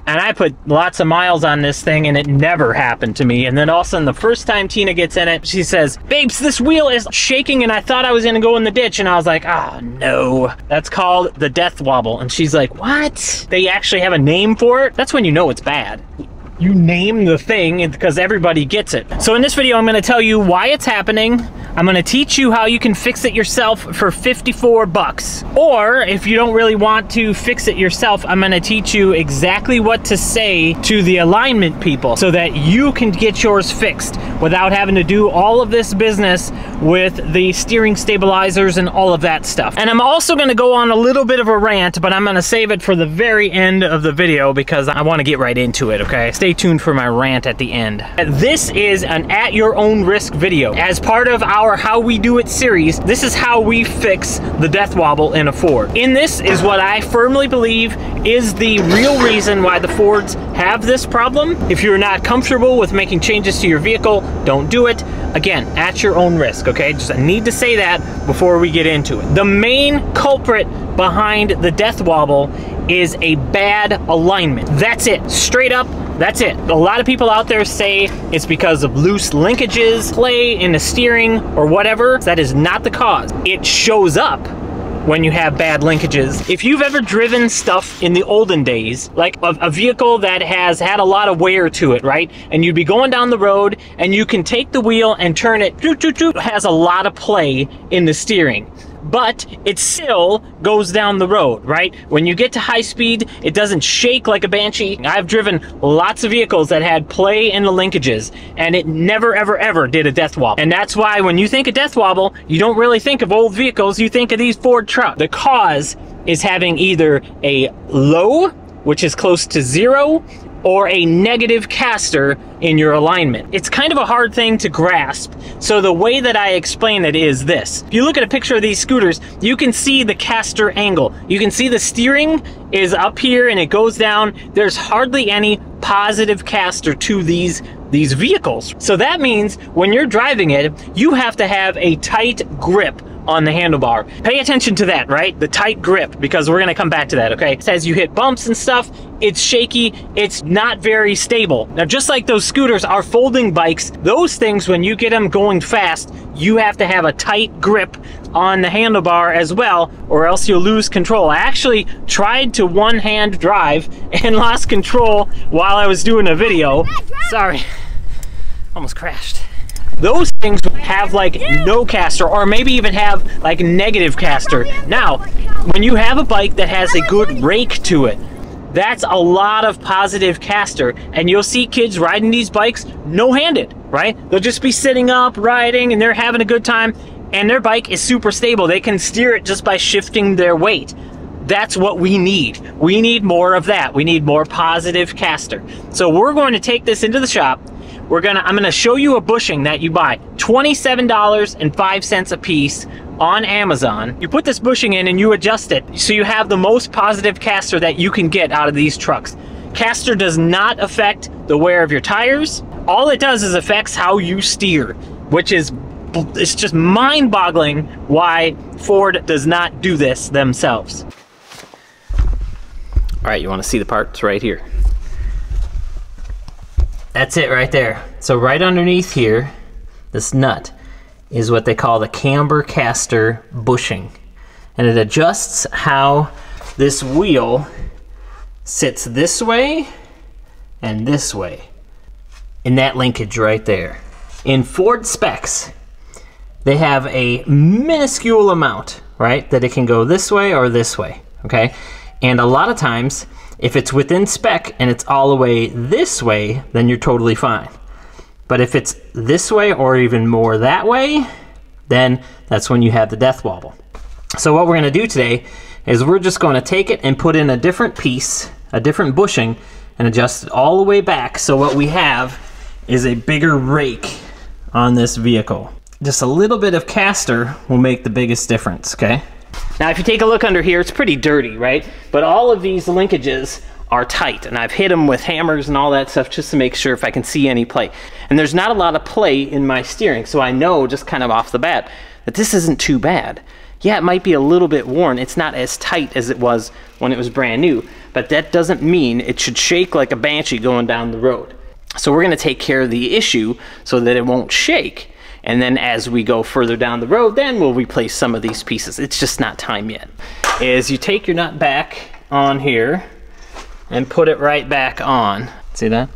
And I put lots of miles on this thing and it never happened to me. And then all of a sudden, the first time Tina gets in it, she says, "Babes, this wheel is shaking and I thought I was gonna go in the ditch." And I was like, "Oh no." That's called the death wobble. And she's like, "What? They actually have a name for it?" That's when you know it's bad. You name the thing because everybody gets it. So in this video, I'm gonna tell you why it's happening. I'm gonna teach you how you can fix it yourself for 54 bucks. Or if you don't really want to fix it yourself, I'm gonna teach you exactly what to say to the alignment people so that you can get yours fixed without having to do all of this business with the steering stabilizers and all of that stuff. And I'm also gonna go on a little bit of a rant, but I'm gonna save it for the very end of the video because I wanna get right into it, okay? Stay tuned for my rant at the end. This is an at your own risk video. As part of our How We Do It series, this is how we fix the death wobble in a Ford. In this is what I firmly believe is the real reason why the Fords have this problem. If you're not comfortable with making changes to your vehicle, don't do it. Again, at your own risk, okay? Just I need to say that before we get into it. The main culprit behind the death wobble is a bad alignment. That's it, straight up. That's it. A lot of people out there say it's because of loose linkages, play in the steering, or whatever. That is not the cause. It shows up when you have bad linkages. If you've ever driven stuff in the olden days, like a vehicle that has had a lot of wear to it, right? And you'd be going down the road and you can take the wheel and turn it, it has a lot of play in the steering. But it still goes down the road, right? When you get to high speed, it doesn't shake like a Banshee. I've driven lots of vehicles that had play in the linkages, and it never, ever, ever did a death wobble. And that's why when you think of death wobble, you don't really think of old vehicles, you think of these Ford trucks. The cause is having either a low, which is close to zero, or a negative caster in your alignment. It's kind of a hard thing to grasp. So the way that I explain it is this. If you look at a picture of these scooters, you can see the caster angle. You can see the steering is up here and it goes down. There's hardly any positive caster to these vehicles. So that means when you're driving it, you have to have a tight grip on the handlebar. Pay attention to that, right? The tight grip, because we're gonna come back to that, okay? As you hit bumps and stuff, it's shaky, it's not very stable. Now, just like those scooters are folding bikes, those things, when you get them going fast, you have to have a tight grip on the handlebar as well, or else you'll lose control. I actually tried to one-hand drive and lost control while I was doing a video. Sorry, almost crashed. Those things have like no caster, or maybe even have like negative caster. Now, when you have a bike that has a good rake to it, that's a lot of positive caster, and you'll see kids riding these bikes no-handed, right? They'll just be sitting up, riding, and they're having a good time, and their bike is super stable. They can steer it just by shifting their weight. That's what we need. We need more of that. We need more positive caster. So we're going to take this into the shop. I'm gonna show you a bushing that you buy, $27.05 a piece on Amazon. You put this bushing in and you adjust it so you have the most positive caster that you can get out of these trucks. Caster does not affect the wear of your tires. All it does is affects how you steer, which is, it's just mind-boggling why Ford does not do this themselves. All right, you wanna see the parts right here. That's it right there. So right underneath here, this nut is what they call the camber caster bushing. And it adjusts how this wheel sits this way and this way in that linkage right there. In Ford specs, they have a minuscule amount, right, that it can go this way or this way, okay? And a lot of times, if it's within spec and it's all the way this way, then you're totally fine. But if it's this way or even more that way, then that's when you have the death wobble. So what we're gonna do today is we're just gonna take it and put in a different piece, a different bushing, and adjust it all the way back. So what we have is a bigger rake on this vehicle. Just a little bit of caster will make the biggest difference, okay? Now, if you take a look under here, it's pretty dirty, right? But all of these linkages are tight, and I've hit them with hammers and all that stuff just to make sure if I can see any play. And there's not a lot of play in my steering, so I know just kind of off the bat that this isn't too bad. yeah, it might be a little bit worn. It's not as tight as it was when it was brand new, but that doesn't mean it should shake like a banshee going down the road. So we're gonna take care of the issue so that it won't shake. And then as we go further down the road, then we'll replace some of these pieces. It's just not time yet. Is you take your nut back on here and put it right back on. See that?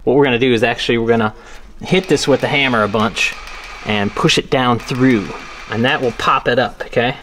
What we're gonna do is actually we're gonna hit this with the hammer a bunch and push it down through, and that will pop it up, okay?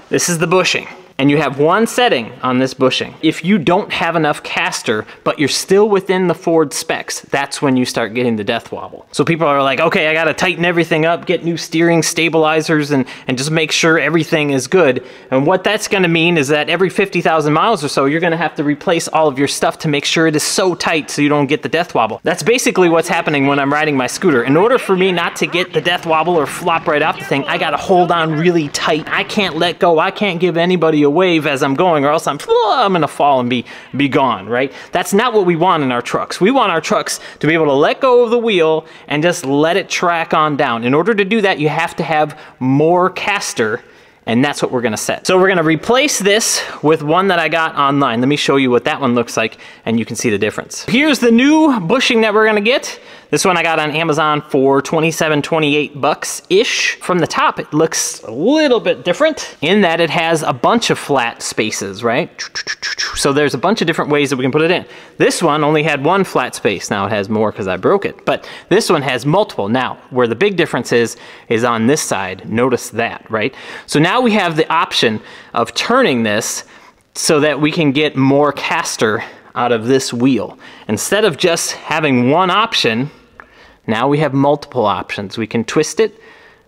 This is the bushing. And you have one setting on this bushing. If you don't have enough caster, but you're still within the Ford specs, that's when you start getting the death wobble. So people are like, okay, I gotta tighten everything up, get new steering stabilizers, and just make sure everything is good. And what that's gonna mean is that every 50,000 miles or so, you're gonna have to replace all of your stuff to make sure it is so tight so you don't get the death wobble. That's basically what's happening when I'm riding my scooter. In order for me not to get the death wobble or flop right off the thing, I gotta hold on really tight. I can't let go. I can't give anybody a wave as I'm going, or else I'm gonna fall and be gone, right? That's not what we want in our trucks. We want our trucks to be able to let go of the wheel and just let it track on down. In order to do that, you have to have more caster, and that's what we're gonna set. So we're gonna replace this with one that I got online. Let me show you what that one looks like, and you can see the difference. Here's the new bushing that we're gonna get. This one I got on Amazon for 27, 28 bucks-ish. From the top, it looks a little bit different in that it has a bunch of flat spaces, right? So there's a bunch of different ways that we can put it in. This one only had one flat space. Now it has more because I broke it, but this one has multiple. Now, where the big difference is on this side. Notice that, right? So now we have the option of turning this so that we can get more caster out of this wheel. Instead of just having one option, now we have multiple options. We can twist it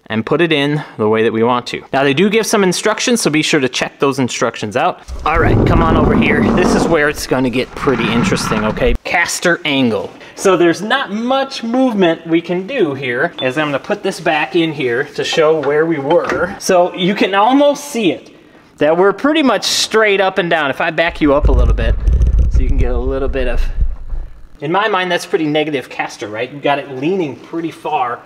and put it in the way that we want to. Now they do give some instructions, so be sure to check those instructions out. All right, come on over here. This is where it's gonna get pretty interesting, okay? Caster angle. So there's not much movement we can do here, as I'm gonna put this back in here to show where we were. So you can almost see it, that we're pretty much straight up and down. If I back you up a little bit, so you can get a little bit of, in my mind, that's pretty negative caster, right? You got it leaning pretty far.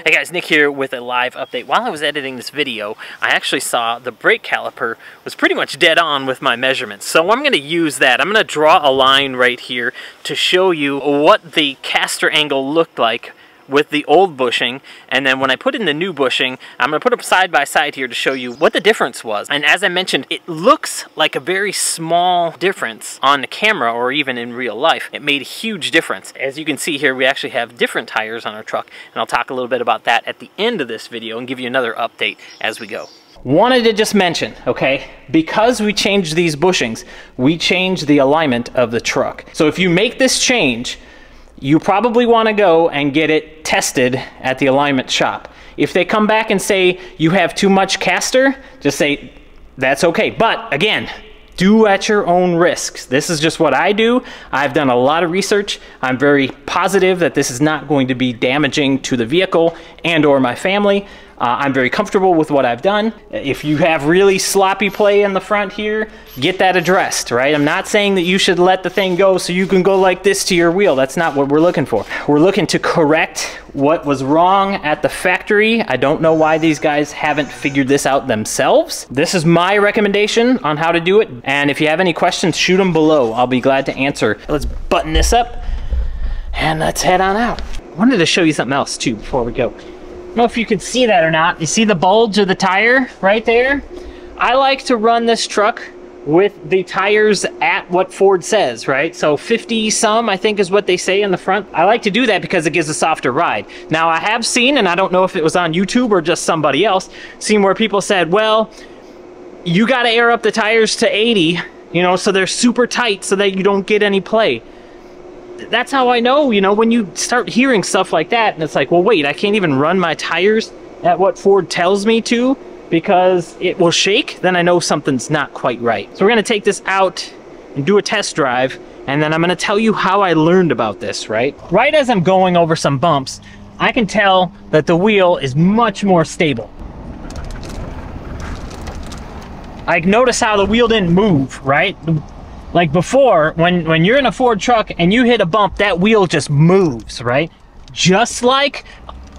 Hey guys, Nick here with a live update. While I was editing this video, I actually saw the brake caliper was pretty much dead on with my measurements. So I'm gonna use that. I'm gonna draw a line right here to show you what the caster angle looked like with the old bushing, and then when I put in the new bushing, I'm gonna put them side by side here to show you what the difference was. And as I mentioned, it looks like a very small difference on the camera or even in real life. It made a huge difference. As you can see here, we actually have different tires on our truck, and I'll talk a little bit about that at the end of this video and give you another update as we go. Wanted to just mention, okay, because we changed these bushings, we changed the alignment of the truck. So if you make this change, you probably want to go and get it tested at the alignment shop. If they come back and say you have too much caster, just say that's okay. But again, do at your own risks. This is just what I do. I've done a lot of research. I'm very positive that this is not going to be damaging to the vehicle and or my family. I'm very comfortable with what I've done. If you have really sloppy play in the front here, get that addressed, right? I'm not saying that you should let the thing go so you can go like this to your wheel. That's not what we're looking for. We're looking to correct what was wrong at the factory. I don't know why these guys haven't figured this out themselves. This is my recommendation on how to do it. And if you have any questions, shoot them below. I'll be glad to answer. Let's button this up and let's head on out. I wanted to show you something else too before we go. I don't know if you can see that or not. You see the bulge of the tire right there? I like to run this truck with the tires at what Ford says, right? So 50 some, I think is what they say in the front. I like to do that because it gives a softer ride. Now I have seen, and I don't know if it was on YouTube or just somebody else, seen where people said, well, you gotta air up the tires to 80, you know, so they're super tight so that you don't get any play. That's how I know, you know, when you start hearing stuff like that, and it's like, well, wait, I can't even run my tires at what Ford tells me to because it will shake, then I know something's not quite right. So we're gonna take this out and do a test drive, and then I'm gonna tell you how I learned about this, right? Right as I'm going over some bumps, I can tell that the wheel is much more stable. Like, notice how the wheel didn't move, right? Like before, when you're in a Ford truck and you hit a bump, that wheel just moves, right? Just like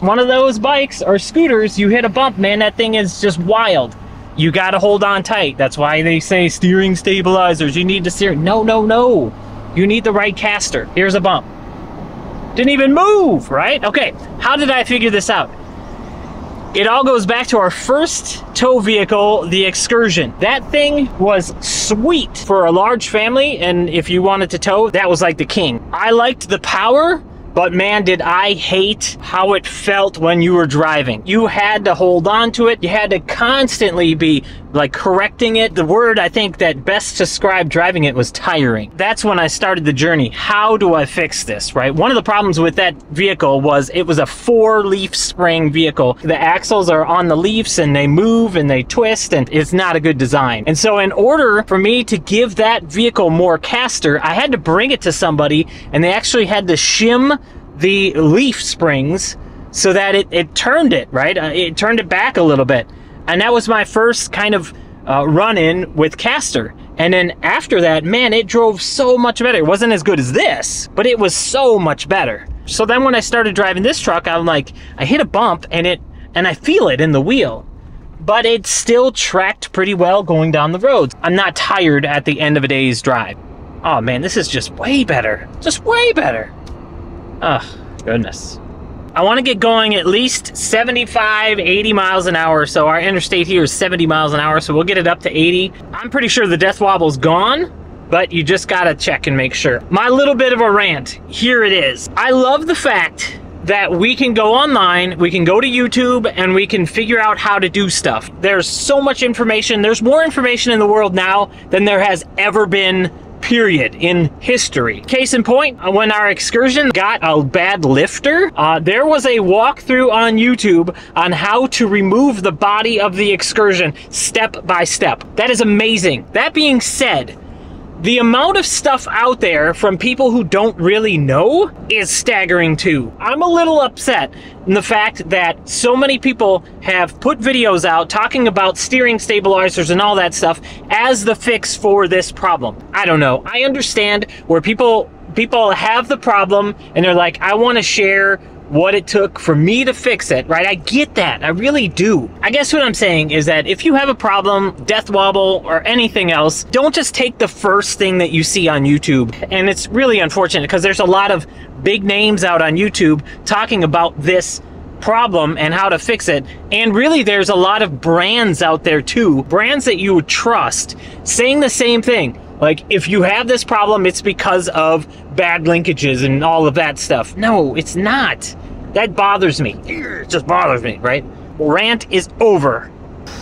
one of those bikes or scooters, you hit a bump, man, that thing is just wild. You got to hold on tight. That's why they say steering stabilizers. You need to steer. No, no, no. You need the right caster. Here's a bump. Didn't even move, right? Okay, how did I figure this out? It all goes back to our first tow vehicle, the Excursion. That thing was sweet for a large family, and if you wanted to tow, that was like the king. I liked the power, but man, did I hate how it felt when you were driving. You had to hold on to it. You had to constantly be like correcting it. The word I think that best described driving it was tiring. That's when I started the journey. How do I fix this, right? One of the problems with that vehicle was it was a 4-leaf spring vehicle. The axles are on the leaves and they move and they twist, and it's not a good design. And so in order for me to give that vehicle more caster, I had to bring it to somebody, and they actually had to shim the leaf springs so that it turned it, right? It turned it back a little bit. And that was my first kind of run-in with caster. And then after that, man, it drove so much better. It wasn't as good as this, but it was so much better. So then when I started driving this truck, I'm like, I hit a bump and I feel it in the wheel, but it still tracked pretty well going down the roads. I'm not tired at the end of a day's drive. Oh man, this is just way better. Just way better. Oh, goodness. I want to get going at least 75, 80 miles an hour. So our interstate here is 70 miles an hour, so we'll get it up to 80. I'm pretty sure the death wobble's gone, but you just gotta check and make sure. My little bit of a rant, here it is. I love the fact that we can go online, we can go to YouTube, and we can figure out how to do stuff. There's so much information. There's more information in the world now than there has ever been, period, in history. Case in point, when our Excursion got a bad lifter, there was a walkthrough on YouTube on how to remove the body of the Excursion step by step. That is amazing. That being said, the amount of stuff out there from people who don't really know is staggering too. I'm a little upset in the fact that so many people have put videos out talking about steering stabilizers and all that stuff as the fix for this problem. I don't know. I understand where people have the problem and they're like, I want to share what it took for me to fix it, right? I get that, I really do. I guess what I'm saying is that if you have a problem, death wobble, or anything else, don't just take the first thing that you see on YouTube. And it's really unfortunate because there's a lot of big names out on YouTube talking about this problem and how to fix it. And really there's a lot of brands out there too, brands that you would trust, saying the same thing. Like, if you have this problem, it's because of bad linkages and all of that stuff. No, it's not. That bothers me. It just bothers me, right? Rant is over.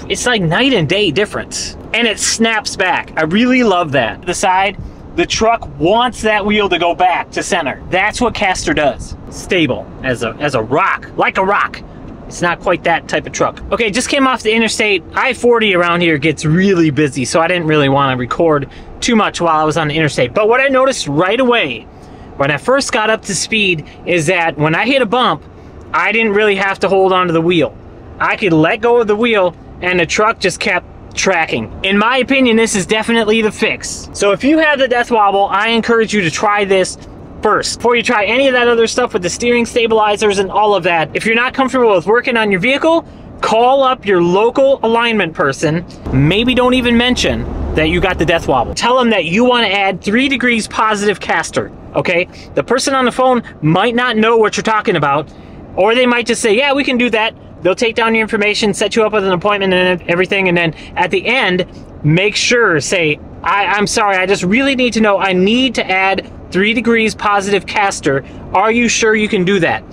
It's like night and day difference. And it snaps back. I really love that. The side, the truck wants that wheel to go back to center. That's what caster does. Stable as a rock, like a rock. It's not quite that type of truck. Okay, just came off the interstate. I-40 around here gets really busy, so I didn't really want to record too much while I was on the interstate. But what I noticed right away when I first got up to speed is that when I hit a bump, I didn't really have to hold onto the wheel. I could let go of the wheel and the truck just kept tracking. In my opinion, this is definitely the fix. So if you have the death wobble, I encourage you to try this first before you try any of that other stuff with the steering stabilizers and all of that. If you're not comfortable with working on your vehicle, call up your local alignment person. Maybe don't even mention that you got the death wobble. Tell them that you want to add 3 degrees positive caster, okay? The person on the phone might not know what you're talking about, or they might just say, yeah, we can do that. They'll take down your information, set you up with an appointment and everything, and then at the end, make sure, say, I'm sorry, I just really need to know, I need to add 3 degrees positive caster. Are you sure you can do that?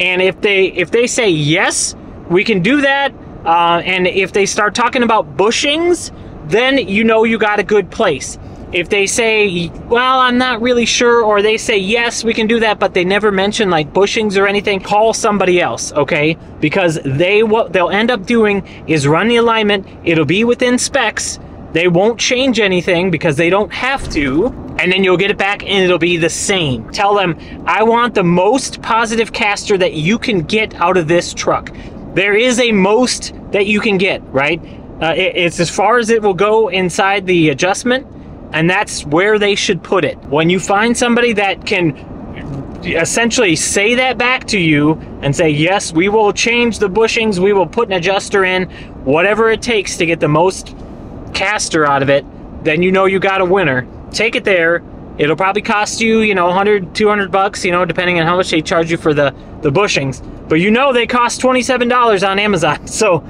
And if they say yes, we can do that, and if they start talking about bushings, then you know you got a good place. If they say, well, I'm not really sure, or they say, yes, we can do that, but they never mention like bushings or anything, call somebody else, okay? Because what they'll end up doing is run the alignment. It'll be within specs. They won't change anything because they don't have to, and then you'll get it back and it'll be the same. Tell them, I want the most positive caster that you can get out of this truck. There is a most that you can get, right? It's as far as it will go inside the adjustment, and that's where they should put it. When you find somebody that can essentially say that back to you, and say, yes, we will change the bushings, we will put an adjuster in, whatever it takes to get the most caster out of it, then you know you got a winner. Take it there. It'll probably cost you, you know, 100, 200 bucks, you know, depending on how much they charge you for the bushings. But you know they cost $27 on Amazon. So,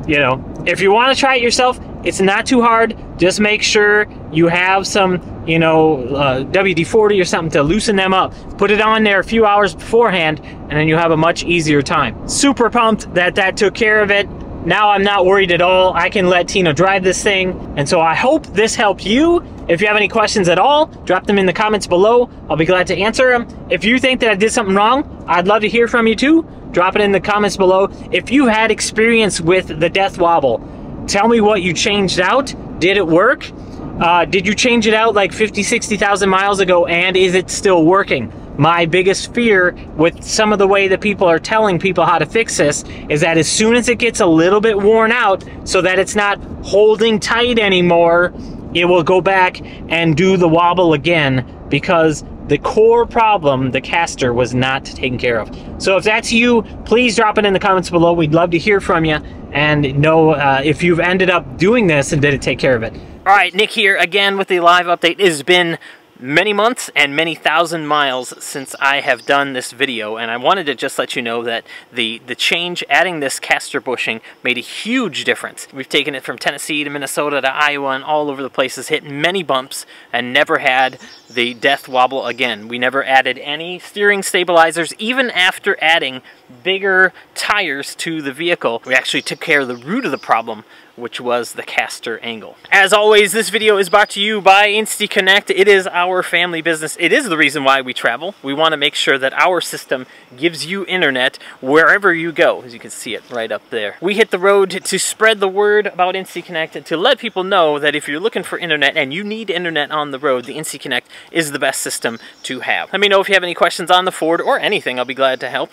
you know, if you want to try it yourself, it's not too hard. Just make sure you have some, you know, WD-40 or something to loosen them up. Put it on there a few hours beforehand, and then you have a much easier time. Super pumped that that took care of it. Now I'm not worried at all. I can let Tina drive this thing. And so I hope this helped you. If you have any questions at all, drop them in the comments below. I'll be glad to answer them. If you think that I did something wrong, I'd love to hear from you too. Drop it in the comments below. If you had experience with the Death Wobble, tell me what you changed out. Did it work? Did you change it out like 50, 60,000 miles ago, and is it still working? My biggest fear with some of the way that people are telling people how to fix this is that as soon as it gets a little bit worn out so that it's not holding tight anymore, it will go back and do the wobble again, because the core problem, the caster, was not taken care of. So if that's you, please drop it in the comments below. We'd love to hear from you and know if you've ended up doing this and did it take care of it. All right, Nick here again with the live update. It has been many months and many thousand miles since I have done this video, and I wanted to just let you know that the change, adding this caster bushing, made a huge difference. We've taken it from Tennessee to Minnesota to Iowa and all over the places, hit many bumps, and never had the Death Wobble again. We never added any steering stabilizers, even after adding bigger tires to the vehicle. We actually took care of the root of the problem, which was the caster angle. As always, this video is brought to you by InstyConnect. It is our family business. It is the reason why we travel. We want to make sure that our system gives you internet wherever you go, as you can see it right up there. We hit the road to spread the word about InstyConnect and to let people know that if you're looking for internet and you need internet on the road, the InstyConnect is the best system to have. Let me know if you have any questions on the Ford or anything. I'll be glad to help.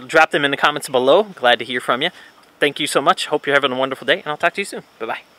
Drop them in the comments below. Glad to hear from you. Thank you so much. Hope you're having a wonderful day, and I'll talk to you soon. Bye-bye.